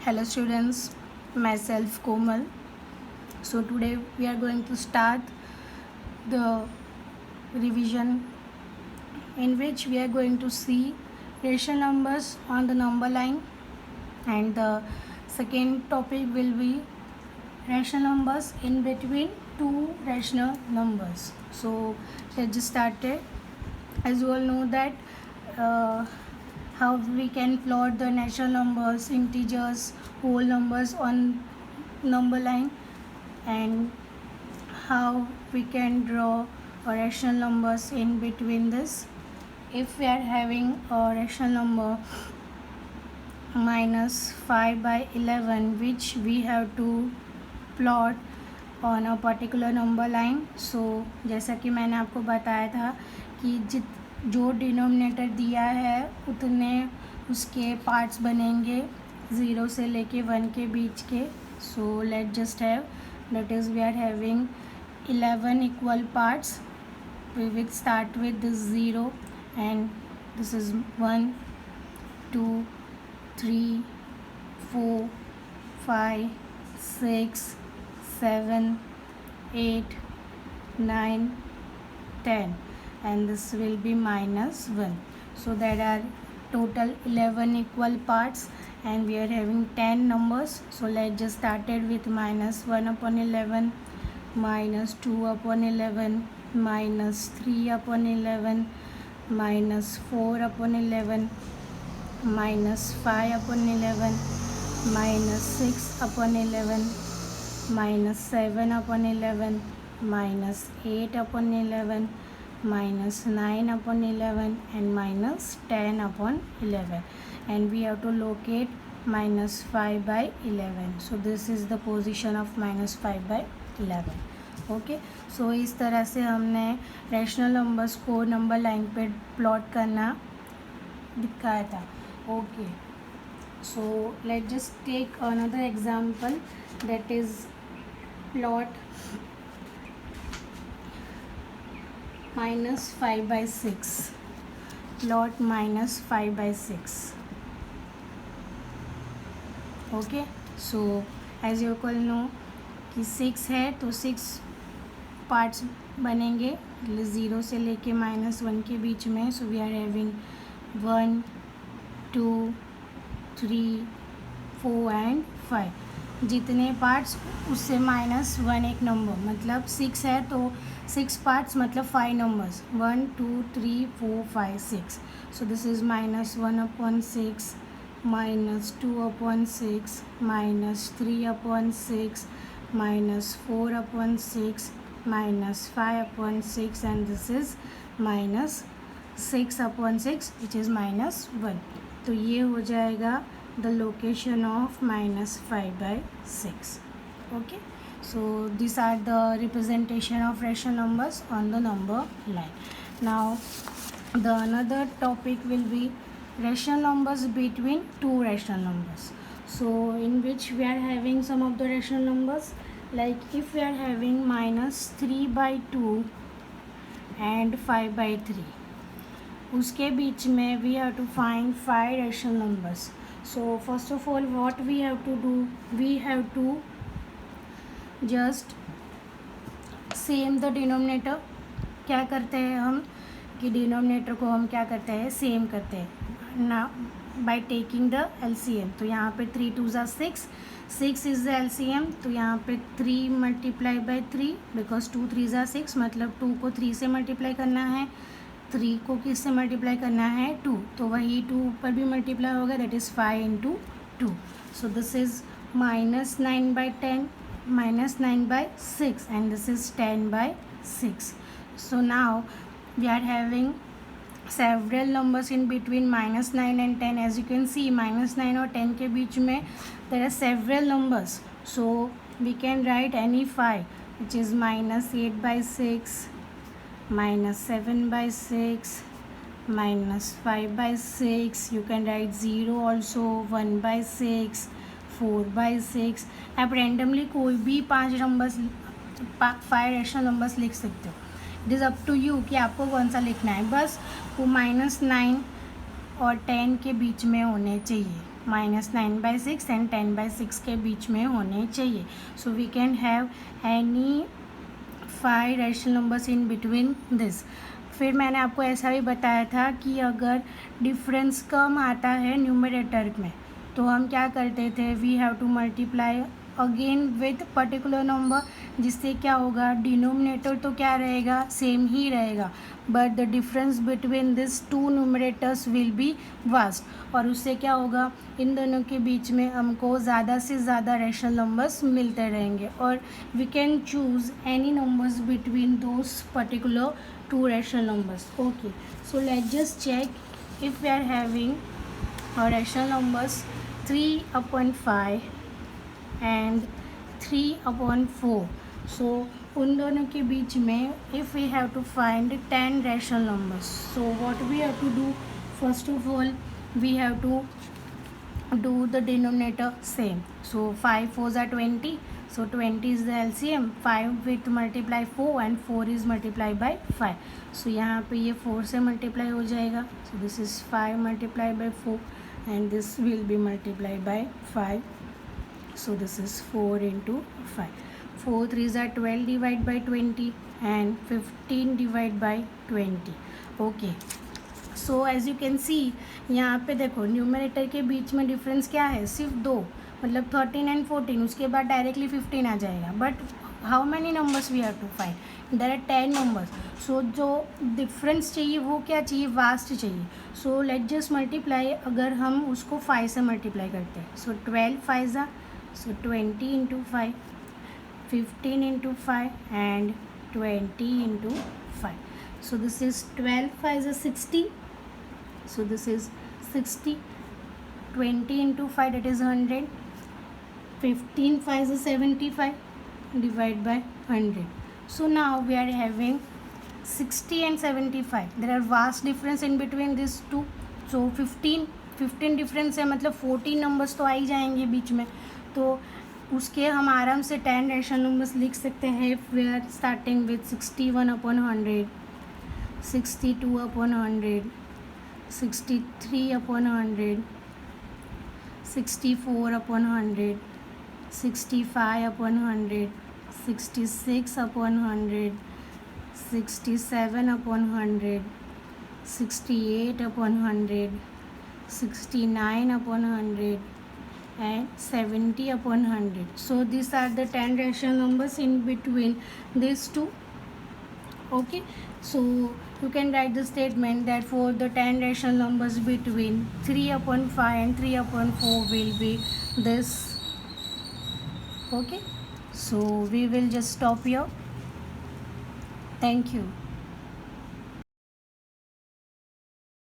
Hello students, myself Komal. So today we are going to start the revision in which we are going to see rational numbers on the number line, and the second topic will be rational numbers in between two rational numbers. So let's just start it. As you all know that how we can plot the natural numbers, integers, whole numbers on number line, and how we can draw rational numbers in between this. If we are having a rational number minus 5 by 11 which we have to plot on a particular number line. So जैसा कि मैंने आपको बताया था कि जो denominator दिया है उतने उसके पार्ट्स बनेंगे 0 से लेके 1 के बीच के. सो let just have that is we are having 11 equal parts. We will start with this 0 and this is 1 2 3 4 5 6 7 8 9 10 and this will be minus 1. So there are total 11 equal parts and we are having 10 numbers. So let's just start it with minus 1 upon 11, minus 2 upon 11, minus 3 upon 11, minus 4 upon 11, minus 5 upon 11, minus 6 upon 11, minus 7 upon 11, minus 8 upon 11, minus 9 upon 11 and minus 10 upon 11, and we have to locate minus 5 by 11. So this is the position of minus 5 by 11. Okay, so इस तरह से हमने rational numbers को number line पे plot करना दिखाया था. Okay, so let just take another example that is plot minus 5 by 6. Plot minus 5 by 6. Okay, so as you all know कि 6 है तो 6 पार्ट्स बनेंगे 0 से लेके -1 के बीच में. So we are having 1 2 3 4 and 5. जितने पार्ट्स उससे -1 एक नंबर, मतलब 6 है तो 6 पार्ट्स मतलब 5 numbers 1 2 3 4 5 6. So this is minus 1 upon 6, minus 2 upon 6, minus 3 upon 6, minus 4 upon 6, minus 5 upon 6 and this is minus 6 upon 6 which is minus 1. तो ये हो जाएगा the location of minus 5 by 6. Okay, so these are the representation of rational numbers on the number line. Now the another topic will be rational numbers between two rational numbers. So in which we are having some of the rational numbers, like if we are having minus 3 by 2 and 5 by 3, उसके बीच में we have to find 5 rational numbers. So first of all what we have to do, we have to just same the denominator. क्या करते हैं हम कि denominator को हम क्या करते हैं, सेम करते हैं ना बाय टेकिंग द एलसीएम. तो यहाँ पे 3 2 ज़ा 6, 6 इज़ द एलसीएम. तो यहाँ पे 3 मल्टीप्लाई बाय 3 बिकॉज 2 3 ज़ा 6, मतलब 2 को 3 से मल्टीप्लाई करना है, 3 को किस से मल्टीप्लाई करना है 2, तो वही 2 ऊपर भी मल्टीप्लाई होगा, that is 5 into 2. So this is minus 9 by 10, minus 9 by 6 and this is 10 by 6. So now we are having several numbers in between minus 9 and 10. As you can see minus 9 और 10 के बीच में there are several numbers. So we can write any 5 which is minus 8 by 6, minus 7 by 6, minus 5 by 6. You can write 0 also, 1 by 6, 4 by 6. आप randomly कोई भी 5 numbers 5 rational numbers लिख सकते हो. It is up to you कि आपको कौन सा लिखना है. बस वो -9 और 10 के बीच में होने चाहिए. -9/6 एंड 10/6 के बीच में होने चाहिए. So we can have any 5 rational numbers in between this. फिर मैंने आपको ऐसा भी बताया था कि अगर डिफरेंस कम आता है न्यूमरेटर में तो हम क्या करते थे, we have to multiply again with particular number, जिससे क्या होगा, डिनोमिनेटर तो क्या रहेगा, सेम ही रहेगा, but the difference between this two numerators will be vast. और उससे क्या होगा, इन दोनों के बीच में हमको ज़्यादा से ज़्यादा रैशनल नंबर्स मिलते रहेंगे और we can choose any numbers between those particular two rational numbers. Okay, so let's just check if we are having our rational numbers 3/5 and 3/4. so उन दोनों के बीच में if we have to find 10 rational numbers, so what we have to do, first of all we have to do the denominator same. so 5 4s are 20. So 20 is the LCM. 5 with multiply 4 and 4 is multiplied by 5. So यहाँ पे ये 4 से multiply हो जाएगा. So this is 5 multiplied by 4 and this will be multiplied by 5. So this is 4 into 5. 4 3s are 12 divided by 20 and 15 divided by 20. Okay. So as you can see यहाँ पे देखो numerator के बीच में डिफरेंस क्या है, सिर्फ 2, मतलब 13 एंड 14. उसके बाद डायरेक्टली 15 आ जाएगा. But how many numbers we have to find, there are 10 numbers. So जो डिफरेंस चाहिए वो क्या चाहिए, वास्ट चाहिए. So let just multiply. अगर हम उसको 5 से मल्टीप्लाई करते हैं, सो 12 5 आ, so 20 into 5, 15 into 5 and 20 into 5. So this is 12 5 is 60. So this is 60. 20 into 5, that is 100. 15 5 is 75. Divide by 100. So now we are having 60 and 75. There are vast difference in between these two. So 15 difference है, मतलब 14 numbers तो आ ही जाएंगे बीच में. तो उसके हम आराम से 10 रैशनल नंबर्स लिख सकते हैं. We are starting with 61/100, 62/100, 63/100, 64/100, 65/100, 66/100, 67/100, 68/100, 69/100 and 70/100. So these are the 10 rational numbers in between these two. Okay, so you can write the statement that for the 10 rational numbers between 3/5 and 3/4 will be this. Okay, so we will just stop here. Thank you.